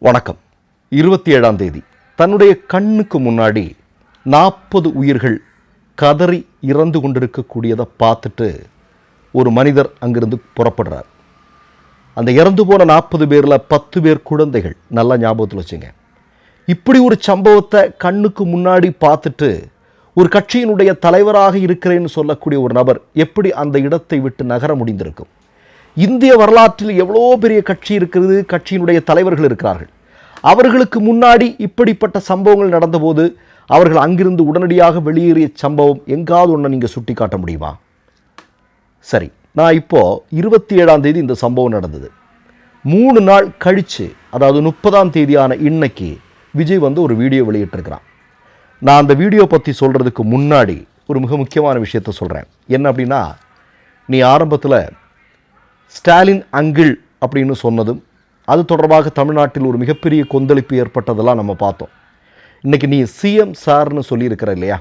வணக்கம். 27ஆம் தேதி தன்னுடைய கண்ணுக்கு முன்னாடி 40 உயிர்கள் கதறி இறந்து கொண்டிருக்கக்கூடியதை பார்த்துட்டு ஒரு மனிதர் அங்கிருந்து புறப்படுறார். அந்த இறந்து போன 40 பேரில் 10 பேர் குழந்தைகள். நல்லா ஞாபகத்தில் வச்சுங்க. இப்படி ஒரு சம்பவத்தை கண்ணுக்கு முன்னாடி பார்த்துட்டு ஒரு கட்சியினுடைய தலைவராக இருக்கிறேன்னு சொல்லக்கூடிய ஒரு நபர் எப்படி அந்த இடத்தை விட்டு நகர முடிந்திருக்கும்? இந்திய வரலாற்றில் எவ்வளோ பெரிய கட்சி இருக்கிறது, கட்சியினுடைய தலைவர்கள் இருக்கிறார்கள். அவர்களுக்கு முன்னாடி இப்படிப்பட்ட சம்பவங்கள் நடந்தபோது அவர்கள் அங்கிருந்து உடனடியாக வெளியேறிய சம்பவம் எங்காவது ஒன்று நீங்கள் சுட்டி காட்ட முடியுமா? சரி, நான் இப்போது 27ஆம் தேதி இந்த சம்பவம் நடந்தது. 3 நாள் கழித்து, அதாவது 30ஆம் தேதியான இன்னைக்கு விஜய் ஒரு வீடியோ வெளியிட்டிருக்கிறான். நான் அந்த வீடியோ பற்றி சொல்கிறதுக்கு முன்னாடி ஒரு மிக முக்கியமான விஷயத்தை சொல்கிறேன். என்ன அப்படின்னா, நீ ஆரம்பத்தில் ஸ்டாலின் அங்கிள் அப்படின்னு சொன்னதும் அது தொடர்பாக தமிழ்நாட்டில் ஒரு மிகப்பெரிய கொந்தளிப்பு ஏற்பட்டதெல்லாம் நம்ம பார்த்தோம். இன்றைக்கி நீ சிஎம் சார்னு சொல்லியிருக்கிற இல்லையா?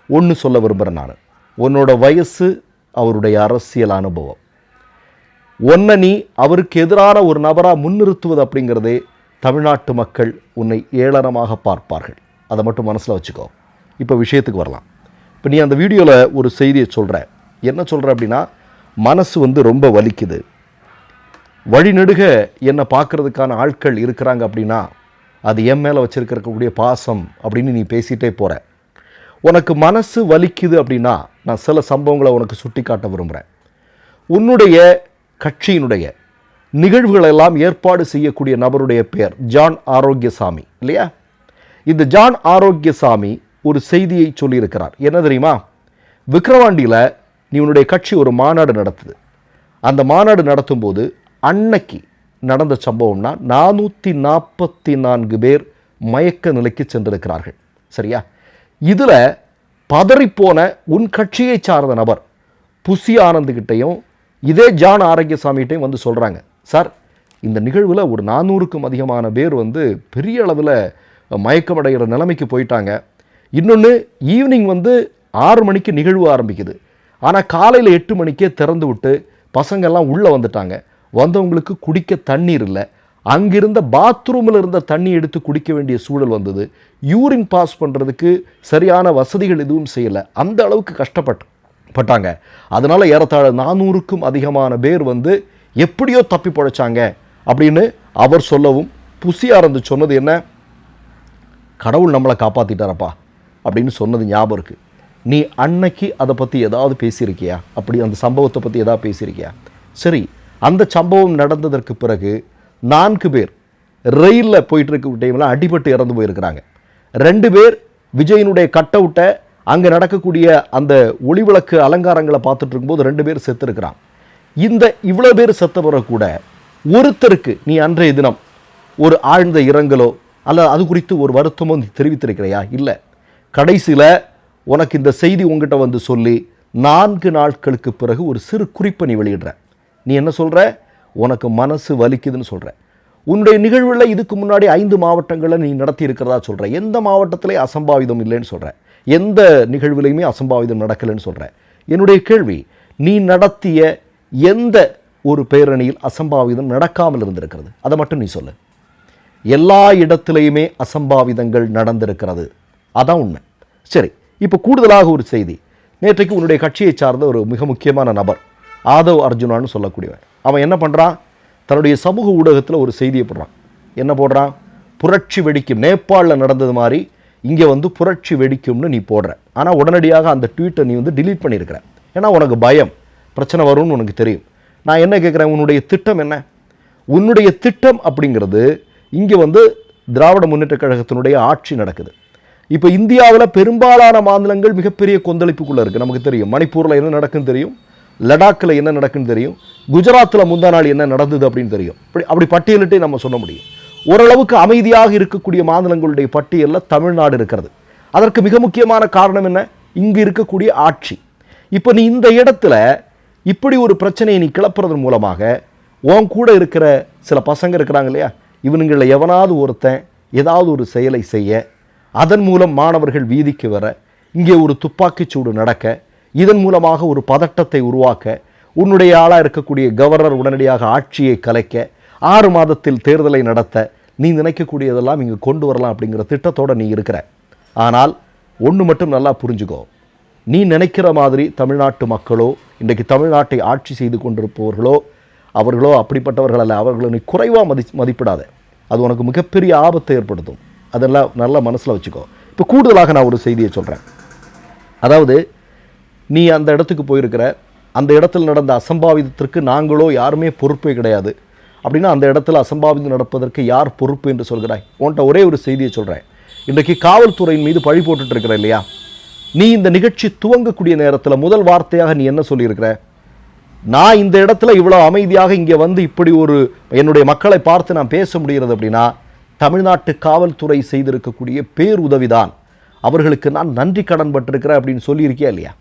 ஒன்று சொல்ல விரும்புகிறேன் நான். உன்னோட வயசு, அவருடைய அரசியல் அனுபவம், ஒன்றை நீ அவருக்கு எதிரான ஒரு நபராக முன்னிறுத்துவது அப்படிங்கிறதே தமிழ்நாட்டு மக்கள் உன்னை ஏளனமாக பார்ப்பார்கள். அதை மட்டும் மனசில் வச்சுக்கோ. இப்போ விஷயத்துக்கு வரலாம். இப்போ நீ அந்த வீடியோவில் ஒரு செய்தியை சொல்கிற. என்ன சொல்கிற அப்படின்னா, மனசு ரொம்ப வலிக்குது, வழிநெடுக என்னை பார்க்குறதுக்கான ஆட்கள் இருக்கிறாங்க அப்படின்னா அது என் மேலே வச்சுருக்கக்கூடிய பாசம் அப்படின்னு நீ பேசிகிட்டே போகிற. உனக்கு மனசு வலிக்குது அப்படின்னா நான் சில சம்பவங்களை உனக்கு சுட்டி காட்ட விரும்புகிறேன். உன்னுடைய கட்சியினுடைய நிகழ்வுகளெல்லாம் ஏற்பாடு செய்யக்கூடிய நபருடைய பெயர் ஜான் ஆரோக்கியசாமி இல்லையா? இந்த ஜான் ஆரோக்கியசாமி ஒரு செய்தியை சொல்லியிருக்கிறார். என்ன தெரியுமா? விக்கிரவாண்டியில் நீ உன்னுடைய கட்சி ஒரு மாநாடு நடத்துது. அந்த மாநாடு நடத்தும் போது அன்னைக்கு நடந்த சம்பவம்னா 444 பேர் மயக்க நிலைக்கு சென்றிருக்கிறார்கள். சரியா? இதில் பதறிப்போன உன் கட்சியை சார்ந்த நபர் புசி ஆனந்துகிட்டையும் இதே ஜான் ஆரோக்கியசாமிகிட்டையும் சொல்கிறாங்க, சார் இந்த நிகழ்வில் ஒரு 400க்கும் அதிகமான பேர் பெரிய அளவில் மயக்கமடைகிற நிலைமைக்கு போயிட்டாங்க. இன்னொன்று, ஈவினிங் 6 மணிக்கு நிகழ்வு ஆரம்பிக்குது. ஆனால் காலையில் 8 மணிக்கே திறந்து விட்டு பசங்கள்லாம் உள்ளே வந்துட்டாங்க. வந்தவங்களுக்கு குடிக்க தண்ணீர் இல்லை. அங்கிருந்த பாத்ரூமில் இருந்த தண்ணி எடுத்து குடிக்க வேண்டிய சூழல் வந்தது. யூரின் பாஸ் பண்ணுறதுக்கு சரியான வசதிகள் எதுவும் செய்யலை. அந்த அளவுக்கு கஷ்டப்பட்டாங்க. அதனால் ஏறத்தாழ 400க்கும் அதிகமான பேர் எப்படியோ தப்பி பிழைச்சாங்க அப்படின்னு அவர் சொல்லவும், புசியார் சொன்னது என்ன, கடவுள் நம்மளை காப்பாற்றிட்டாரப்பா அப்படின்னு சொன்னது ஞாபகம் இருக்குது. நீ அன்னைக்கு அதை பற்றி ஏதாவது பேசியிருக்கியா? அப்படி அந்த சம்பவத்தை பற்றி ஏதாவது பேசியிருக்கியா? சரி, அந்த சம்பவம் நடந்ததற்கு பிறகு 4 பேர் ரயிலில் போயிட்டு இருக்க டைமில் அடிபட்டு இறந்து போயிருக்கிறாங்க. 2 பேர் விஜயனுடைய கட் அவுட்டை அங்கே நடக்கக்கூடிய அந்த ஒளிவிளக்கு அலங்காரங்களை பார்த்துட்டு இருக்கும்போது 2 பேர் செத்துருக்கிறான். இந்த இவ்வளோ பேர் செத்த பிறகு கூட ஒருத்தருக்கு நீ அன்றைய தினம் ஒரு ஆழ்ந்த இரங்கலோ அல்லது அது குறித்து ஒரு வருத்தமோ நீ தெரிவித்திருக்கிறையா? இல்லை. கடைசியில் உனக்கு இந்த செய்தி உங்ககிட்ட சொல்லி 4 நாட்களுக்கு பிறகு ஒரு சிறு குறிப்பை நீ வெளியிடுற. நீ என்ன சொல்கிற? உனக்கு மனசு வலிக்குதுன்னு சொல்கிற. உன்னுடைய நிகழ்வில் இதுக்கு முன்னாடி 5 மாவட்டங்களில் நீ நடத்தி இருக்கிறதா சொல்கிற. எந்த மாவட்டத்திலே அசம்பாவிதம் இல்லைன்னு சொல்கிற. எந்த நிகழ்வுலையுமே அசம்பாவிதம் நடக்கலைன்னு சொல்கிற. என்னுடைய கேள்வி, நீ நடத்திய எந்த ஒரு பேரணியில் அசம்பாவிதம் நடக்காமல் இருந்திருக்கிறது? அதை மட்டும் நீ சொல்லு. எல்லா இடத்துலையுமே அசம்பாவிதங்கள் நடந்திருக்கிறது. அதான் உண்மை. சரி, இப்போ கூடுதலாக ஒரு செய்தி. நேற்றைக்கு உன்னுடைய கட்சியை சார்ந்த ஒரு மிக முக்கியமான நபர் ஆதவ் அர்ஜுனான்னு சொல்லக்கூடியவன், அவன் என்ன பண்ணுறான்? தன்னுடைய சமூக ஊடகத்தில் ஒரு செய்தியை போடுறான். என்ன போடுறான்? புரட்சி வெடிக்கும், நேபாளில் நடந்தது மாதிரி இங்கே புரட்சி வெடிக்கும்னு நீ போடுற. ஆனால் உடனடியாக அந்த ட்வீட்டை நீ டிலீட் பண்ணியிருக்கிற. ஏன்னா உனக்கு பயம், பிரச்சனை வரும்னு உனக்கு தெரியும். நான் என்ன கேட்குறேன், உன்னுடைய திட்டம் என்ன? உன்னுடைய திட்டம் அப்படிங்கிறது இங்கே திராவிட முன்னேற்ற கழகத்தினுடைய ஆட்சி நடக்குது. இப்போ இந்தியாவில் பெரும்பாலான மாநிலங்கள் மிகப்பெரிய கொந்தளிப்புக்குள்ளே இருக்குது. நமக்கு தெரியும், மணிப்பூரில் என்ன நடக்குன்னு தெரியும், லடாக்கில் என்ன நடக்குன்னு தெரியும், குஜராத்தில் முந்தா நாள் என்ன நடந்தது அப்படின்னு தெரியும். அப்படி பட்டியலிட்டே நம்ம சொல்ல முடியும். ஓரளவுக்கு அமைதியாக இருக்கக்கூடிய மாநிலங்களுடைய பட்டியலில் தமிழ்நாடு இருக்கிறது. அதற்கு மிக முக்கியமான காரணம் என்ன? இங்கு இருக்கக்கூடிய ஆட்சி. இப்போ நீ இந்த இடத்துல இப்படி ஒரு பிரச்சனையை நீ கிளப்புறதன் மூலமாக உன் கூட இருக்கிற சில பசங்க இருக்கிறாங்க இல்லையா, இவனுங்களில் எவனாவது ஒருத்தன் ஏதாவது ஒரு செயலை செய்ய, அதன் மூலம் மாணவர்கள் வீதிக்கு வர, இங்கே ஒரு துப்பாக்கிச்சூடு நடக்க, இதன் மூலமாக ஒரு பதட்டத்தை உருவாக்க, உன்னுடைய ஆளாக இருக்கக்கூடிய கவர்னர் உடனடியாக ஆட்சியை கலைக்க, 6 மாதத்தில் தேர்தலை நடத்த, நீ நினைக்கக்கூடியதெல்லாம் இங்கே கொண்டு வரலாம் அப்படிங்கிற திட்டத்தோடு நீ இருக்கிற. ஆனால் ஒன்று மட்டும் நல்லா புரிஞ்சுக்கோ, நீ நினைக்கிற மாதிரி தமிழ்நாட்டு மக்களோ இன்றைக்கு தமிழ்நாட்டை ஆட்சி செய்து கொண்டிருப்பவர்களோ அவர்களோ அப்படிப்பட்டவர்கள் அல்ல. அவர்களை நீ குறைவாக மதிப்பிடாத. அது உனக்கு மிகப்பெரிய ஆபத்தை ஏற்படுத்தும். அதெல்லாம் நல்லா மனசில் வச்சுக்கோ. இப்போ கூடுதலாக நான் ஒரு செய்தியை சொல்கிறேன். அதாவது நீ அந்த இடத்துக்கு போயிருக்கிற, அந்த இடத்துல நடந்த அசம்பாவிதத்திற்கு நாங்களோ யாருமே பொறுப்பே கிடையாது அப்படின்னா அந்த இடத்துல அசம்பாவிதம் நடப்பதற்கு யார் பொறுப்பு என்று சொல்கிறாய்? உன்கிட்ட ஒரே ஒரு செய்தியை சொல்கிறேன். இன்றைக்கு காவல்துறையின் மீது பழி போட்டுட்டு இருக்கிற இல்லையா? நீ இந்த நிகழ்ச்சி துவங்கக்கூடிய நேரத்தில் முதல் வார்த்தையாக நீ என்ன சொல்லியிருக்கிற? நான் இந்த இடத்துல இவ்வளோ அமைதியாக இங்கே வந்து இப்படி ஒரு என்னுடைய மக்களை பார்த்து நான் பேச முடிகிறது அப்படின்னா தமிழ்நாட்டு காவல்துறை செய்திருக்கக்கூடிய பேருதவிதான். அவர்களுக்கு நான் நன்றி கடன் பட்டிருக்கிறேன் அப்படின்னு சொல்லியிருக்கியா இல்லையா?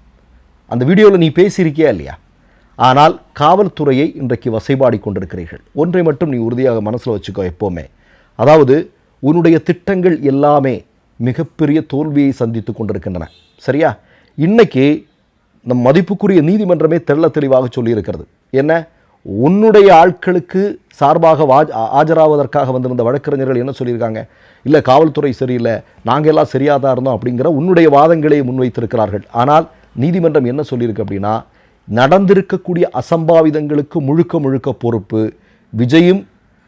அந்த வீடியோவில் நீ பேசியிருக்கியா இல்லையா? ஆனால் காவல்துறையை இன்றைக்கு வசைபாடி கொண்டிருக்கிறீர்கள். ஒன்றை மட்டும் நீ உறுதியாக மனசில் வச்சுக்கோ எப்போவுமே. அதாவது உன்னுடைய திட்டங்கள் எல்லாமே மிகப்பெரிய தோல்வியை சந்தித்து கொண்டிருக்கின்றன. சரியா? இன்னைக்கு நம் மதிப்புக்குரிய நீதிமன்றமே தெள்ள தெளிவாக சொல்லியிருக்கிறது. என்ன? உன்னுடைய ஆட்களுக்கு சார்பாக ஆஜராவதற்காக வந்திருந்த வழக்கறிஞர்கள் என்ன சொல்லியிருக்காங்க? இல்லை காவல்துறை சரியில்லை, நாங்கள் எல்லாம் சரியாக தான் இருந்தோம் அப்படிங்கிற உன்னுடைய வாதங்களை முன்வைத்திருக்கிறார்கள். ஆனால் நீதிமன்றம் என்ன சொல்லியிருக்கு அப்படின்னா நடந்திருக்கக்கூடிய அசம்பாவிதங்களுக்கு முழுக்க பொறுப்பு விஜயும்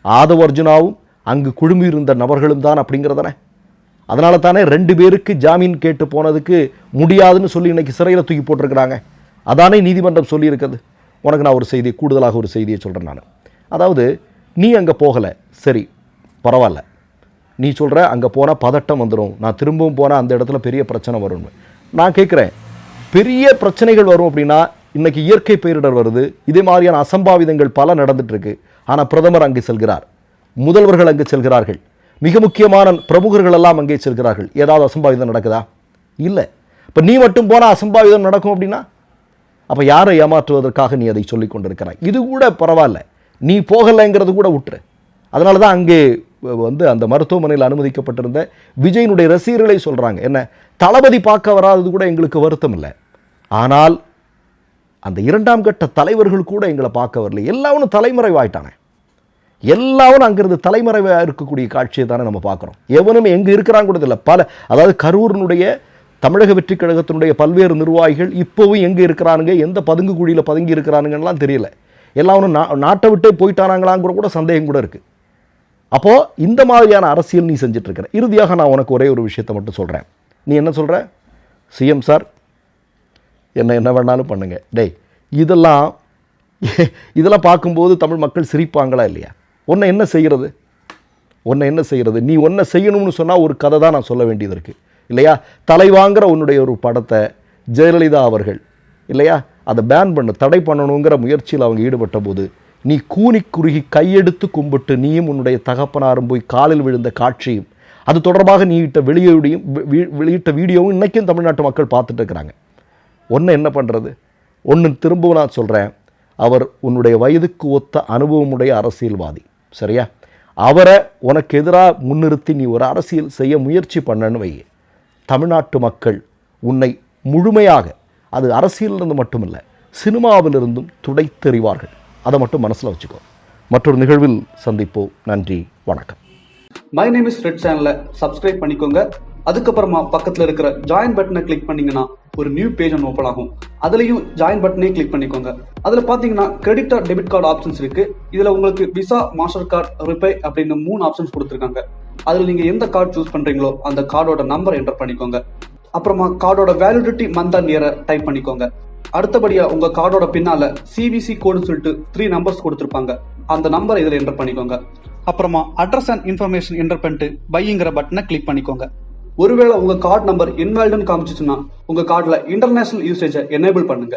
ஆதவ் அர்ஜுனாவும் அங்கு குழுமியிருந்த நபர்களும் தான் அப்படிங்கிறதானே. அதனால தானே 2 பேருக்கு ஜாமீன் கேட்டு போனதுக்கு முடியாதுன்னு சொல்லி இன்னைக்கு சிறையில் தூக்கி போட்டிருக்கிறாங்க. அதானே நீதிமன்றம் சொல்லியிருக்கிறது. உனக்கு நான் ஒரு செய்தி, கூடுதலாக ஒரு செய்தியை சொல்கிறேன் நான். அதாவது நீ அங்கே போகலை, சரி பரவாயில்ல. நீ சொல்கிற அங்கே போனால் பதட்டம் வந்துடும், நான் திரும்பவும் போனால் அந்த இடத்துல பெரிய பிரச்சனை வரும்னு. நான் கேட்குறேன், பெரிய பிரச்சனைகள் வரும் அப்படின்னா இன்றைக்கி இயற்கை பேரிடர் வருது, இதே மாதிரியான அசம்பாவிதங்கள் பல நடந்துகிட்ருக்கு. ஆனால் பிரதமர் அங்கே செல்கிறார், முதல்வர்கள் அங்கே செல்கிறார்கள், மிக முக்கியமான பிரமுகர்கள் எல்லாம் அங்கே செல்கிறார்கள். ஏதாவது அசம்பாவிதம் நடக்குதா? இல்லை. இப்போ நீ மட்டும் போனால் அசம்பாவிதம் நடக்கும் அப்படின்னா அப்போ யாரை ஏமாற்றுவதற்காக நீ அதை சொல்லி கொண்டிருக்கிறாய்? இது கூட பரவாயில்ல, நீ போகலைங்கிறது கூட விட்டுரு. அதனால தான் அங்கே வந்து அந்த மருத்துவமனையில் அனுமதிக்கப்பட்டிருந்த விஜயனுடைய ரசிகர்களை சொல்கிறாங்க, என்ன தளபதி பார்க்க வராதது கூட எங்களுக்கு வருத்தம் இல்லை, ஆனால் அந்த 2ஆம் கட்ட தலைவர்கள் கூட எங்களை பார்க்க வரல. எல்லாவனும் தலைமறைவாயிட்டானே, எல்லாவனும் அங்கிருந்து தலைமறைவாக இருக்கக்கூடிய காட்சியை தானே நம்ம பார்க்குறோம். எவனும் எங்கே இருக்கிறாங்க கூட இல்லை. அதாவது கரூரினுடைய தமிழக வெற்றி கழகத்தினுடைய பல்வேறு நிர்வாகிகள் இப்போவும் எங்கே இருக்கிறானுங்க, எந்த பதுங்கு குழியில் பதுங்கி இருக்கிறானுங்கலாம் தெரியல. எல்லாவனும் நாட்டை விட்டே போயிட்டானாங்களாங்கிற கூட சந்தேகம் கூட இருக்குது. அப்போது இந்த மாதிரியான அரசியல் நீ செஞ்சிட்ருக்கிற. இறுதியாக நான் உனக்கு ஒரே ஒரு விஷயத்தை மட்டும் சொல்கிறேன். நீ என்ன சொல்கிற? சிஎம் சார் என்ன வேணாலும் பண்ணுங்க. டேய், இதெல்லாம் பார்க்கும்போது தமிழ் மக்கள் சிரிப்பாங்களா இல்லையா? உன்னை என்ன செய்கிறது? நீ ஒன்றை செய்யணும்னு சொன்னால் ஒரு கதை தான் நான் சொல்ல வேண்டியது இருக்குது இல்லையா? தலைவாங்கிற உன்னுடைய ஒரு படத்தை ஜெயலலிதா அவர்கள் இல்லையா அதை பேன் பண்ண தடை பண்ணணுங்கிற முயற்சியில் அவங்க ஈடுபட்ட போது நீ கூனி குறுகி கையெடுத்து கும்பிட்டு நீயும் உன்னுடைய தகப்பனாரும் போய் காலில் விழுந்த காட்சியும் அது தொடர்பாக நீ வெளியிட்ட வீடியோவும் இன்றைக்கும் தமிழ்நாட்டு மக்கள் பார்த்துட்டு இருக்கிறாங்க. ஒன்று என்ன பண்ணுறது? ஒன்று திரும்பவும் நான் சொல்கிறேன், அவர் உன்னுடைய வயதுக்கு ஒத்த அனுபவமுடைய அரசியல்வாதி. சரியா? அவரை உனக்கு எதிராக முன்னிறுத்தி நீ ஒரு அரசியல் செய்ய முயற்சி பண்ணன்னு வை. தமிழ்நாட்டு மக்கள் உன்னை முழுமையாக, அது அரசியலிருந்து மட்டுமில்லை சினிமாவிலிருந்தும் துடைத்தெறிவார்கள். அதை மட்டும் மனசில் வச்சுக்கோ. மற்றொரு நிகழ்வில் சந்திப்போம். நன்றி, வணக்கம். மை நேம் இஸ் ரெட் சேனலை சப்ஸ்கிரைப் பண்ணிக்கோங்க. அதுக்கப்புறமா பக்கத்தில் இருக்கிற ஜாயின் பட்டனை கிளிக் பண்ணீங்கன்னா ஒரு நியூ பேஜ் ஒன்று ஓப்பன் ஆகும். அதுலேயும் ஜாயின் பட்டனே கிளிக் பண்ணிக்கோங்க. அதில் பார்த்தீங்கன்னா credit R debit card options இருக்கு. இதில் உங்களுக்கு விசா, மாஸ்டர் கார்டு, ரிப்பே அப்படின்னு 3 ஆப்ஷன்ஸ் கொடுத்துருக்காங்க. அதில் நீங்கள் எந்த கார்டு சூஸ் பண்ணுறீங்களோ அந்த கார்டோட நம்பர் என்டர் பண்ணிக்கோங்க. அப்புறமா கார்டோட வேலிடிட்டி மந்த் அண்ட் இயரை டைப் பண்ணிக்கோங்க. அடுத்தபடியா உங்க கார்டோட பின்னால சிவிசி கோடுன்னு சொல்லிட்டு 3 நம்பர்ஸ் கொடுத்துருப்பாங்க. அந்த நம்பர் இதில் என்டர் பண்ணிக்கோங்க. அப்புறமா அட்ரஸ் அண்ட் இன்ஃபர்மேஷன் என்டர் பண்ணிட்டு பைங்கிற பட்டனை கிளிக் பண்ணிக்கோங்க. ஒருவேளை உங்க கார்டு நம்பர் இன்வாலிட்னு காமிச்சிச்சுன்னா உங்க கார்டுல இன்டர்நேஷனல் யூசேஜை எனேபிள் பண்ணுங்க.